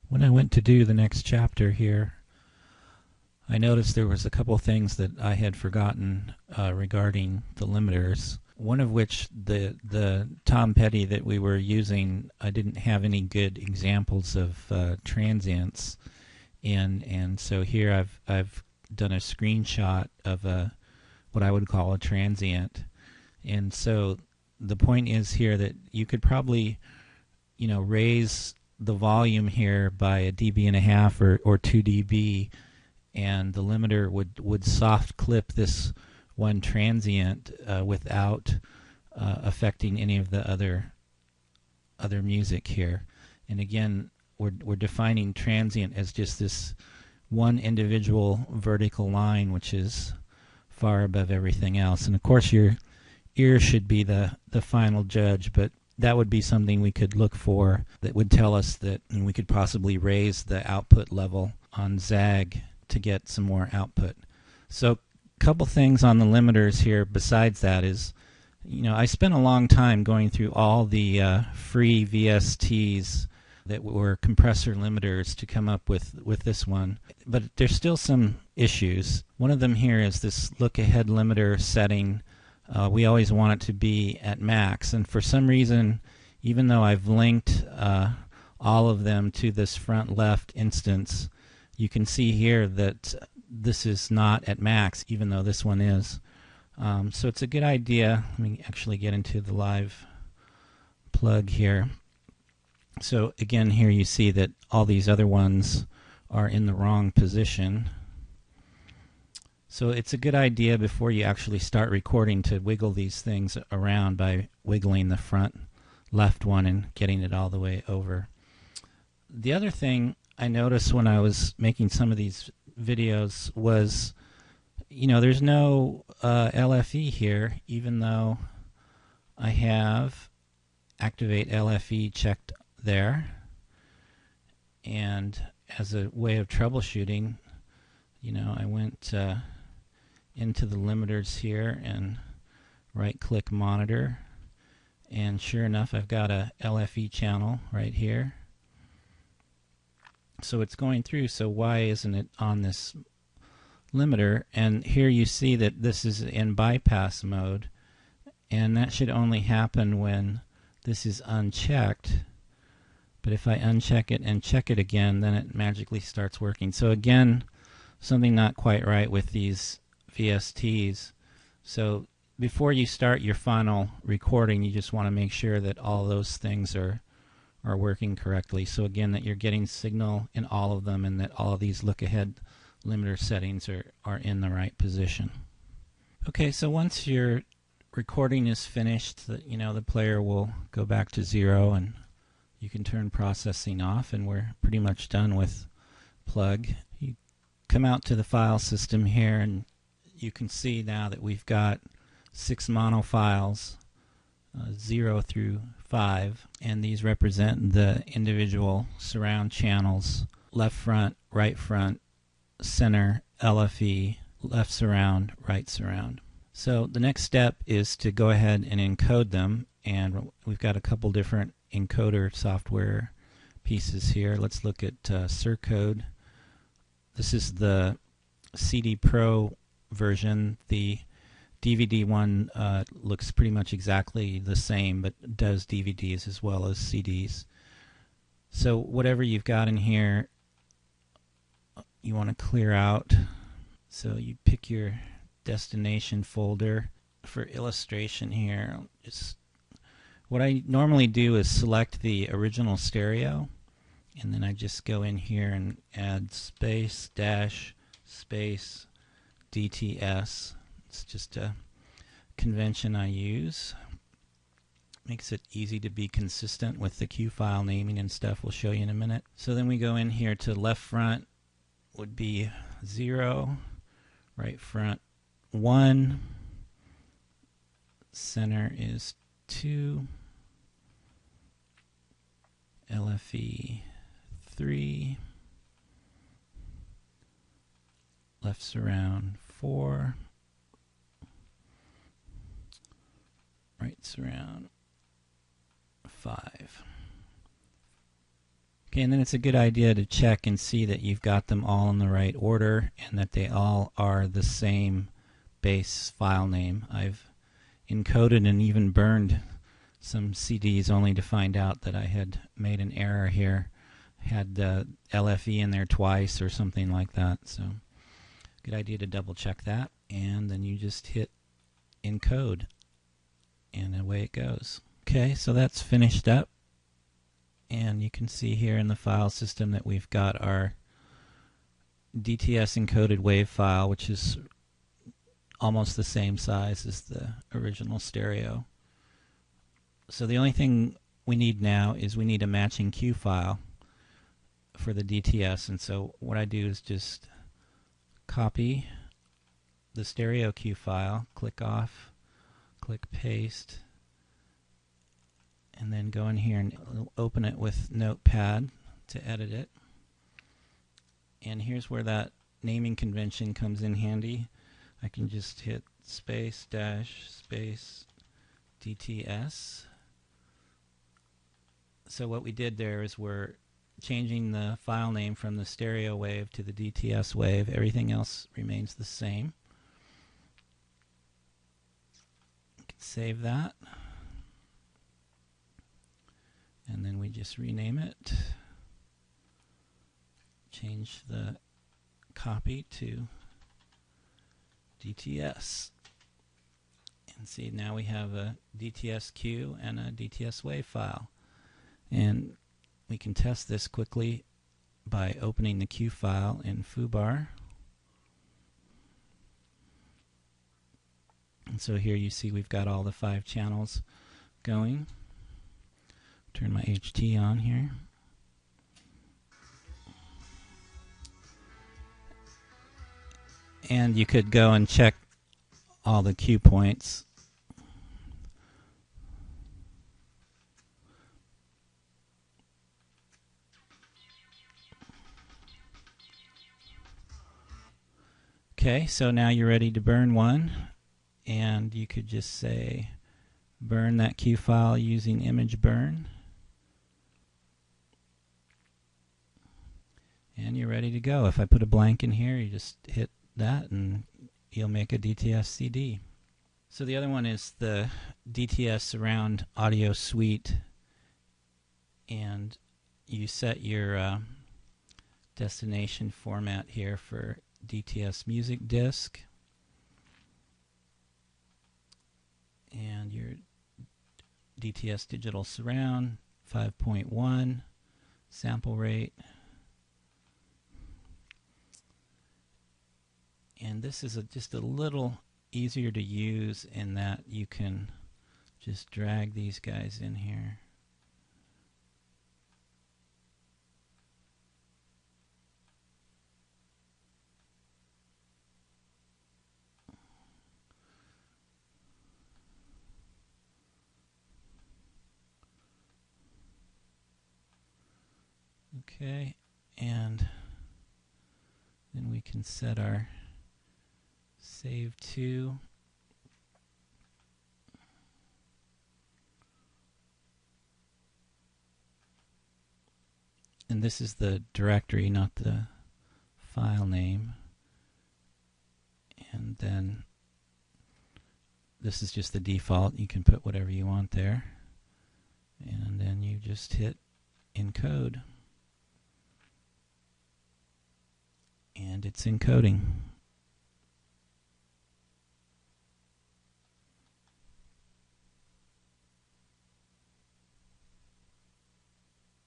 When I went to do the next chapter here, I noticed there was a couple things that I had forgotten regarding the limiters. One of which, the Tom Petty that we were using, I didn't have any good examples of transients, and so here I've done a screenshot of what I would call a transient, and so the point is here that you could probably, raise the volume here by a dB and a half or 2 dB, and the limiter would soft clip this one transient without affecting any of the other music here. And again, we're defining transient as just this one individual vertical line, which is far above everything else. And of course, your ear should be the final judge, but that would be something we could look for that would tell us that we could possibly raise the output level on ZAG to get some more output. So a couple things on the limiters here besides that is, I spent a long time going through all the free VSTs that were compressor limiters to come up with this one. But there's still some issues. One of them here is this look-ahead limiter setting. We always want it to be at max, and for some reason, even though I've linked all of them to this front left instance, you can see here that this is not at max, even though this one is. So it's a good idea. Let me actually get into the live plug here. So again, here you see that all these other ones are in the wrong position. So it's a good idea before you actually start recording to wiggle these things around by wiggling the front left one and getting it all the way over. The other thing I noticed when I was making some of these videos was, there's no LFE here, even though I have activate LFE checked there. And as a way of troubleshooting, I went into the limiters here and right-click monitor, and sure enough, I've got a LFE channel right here. So it's going through, so why isn't it on this limiter? And here you see that this is in bypass mode, and that should only happen when this is unchecked. But if I uncheck it and check it again, then it magically starts working. So again, something not quite right with these VSTs. So before you start your final recording, you just want to make sure that all those things are working correctly. So again, that you're getting signal in all of them, and that all of these look-ahead limiter settings are in the right position. Okay, so once your recording is finished, the player will go back to 0, and you can turn processing off, and we're pretty much done with plug. You come out to the file system here, and you can see now that we've got 6 mono files, 0 through 5, and these represent the individual surround channels: left front, right front, center, LFE, left surround, right surround. So the next step is to go ahead and encode them, and we've got a couple different encoder software pieces here. Let's look at Surcode. This is the CD Pro version. The DVD one looks pretty much exactly the same, but does DVDs as well as CDs. So whatever you've got in here, you want to clear out. So you pick your destination folder. For illustration here, what I normally do is select the original stereo, and then I just go in here and add space dash space DTS. It's just a convention I use. Makes it easy to be consistent with the Q file naming and stuff we'll show you in a minute. So then we go in here to left front would be 0, right front 1, center is 2, LFE 3, left surround 4, right surround 5. Okay, and then it's a good idea to check and see that you've got them all in the right order and that they all are the same base file name. I've encoded and even burned some CDs only to find out that I had made an error here, had the LFE in there twice or something like that. So good idea to double check that, and then you just hit encode and away it goes. Okay, so that's finished up. And you can see here in the file system that we've got our DTS encoded WAV file, which is almost the same size as the original stereo. So the only thing we need now is we need a matching Q file for the DTS. And so what I do is just copy the stereo Q file, click off, click paste, and then go in here and open it with Notepad to edit it. And here's where that naming convention comes in handy. I can just hit space dash space DTS. So what we did there is we're changing the file name from the stereo wave to the DTS wave. Everything else remains the same. You can save that. And then we just rename it. Change the copy to DTS. And see, now we have a DTS-Q and a DTS wave file. And we can test this quickly by opening the Q file in foobar. And so here you see we've got all the 5 channels going. Turn my HT on here. And you could go and check all the Q points. Okay, so now you're ready to burn one, and you could just say burn that Q file using image burn. And you're ready to go. If I put a blank in here, you just hit that and you'll make a DTS CD. So the other one is the DTS Surround Audio Suite, and you set your destination format here for DTS Music Disc, and your DTS Digital Surround 5.1 sample rate. And this is just a little easier to use in that you can just drag these guys in here. Okay, and then we can set our save to. And this is the directory, not the file name. And then this is just the default. You can put whatever you want there. And then you just hit encode. And it's encoding.